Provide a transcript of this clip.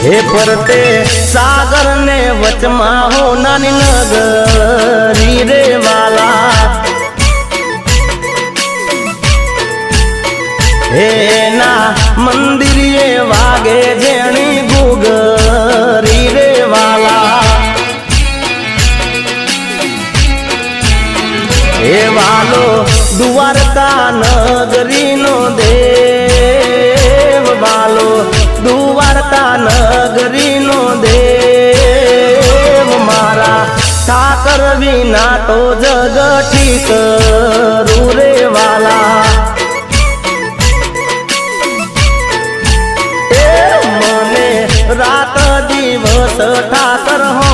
हे परते सागर ने वचमा हो नानी नगरी रे वाला हे ना मंदिर ये वागे जेणी गुगरी रे वाला हे वालो द्वारका नगरी नो देव वालो द्वारका नगरी नो देव मारा ठाकर विना तो जग ठीक रे वाला ए मने रात दिवस ठाकर हो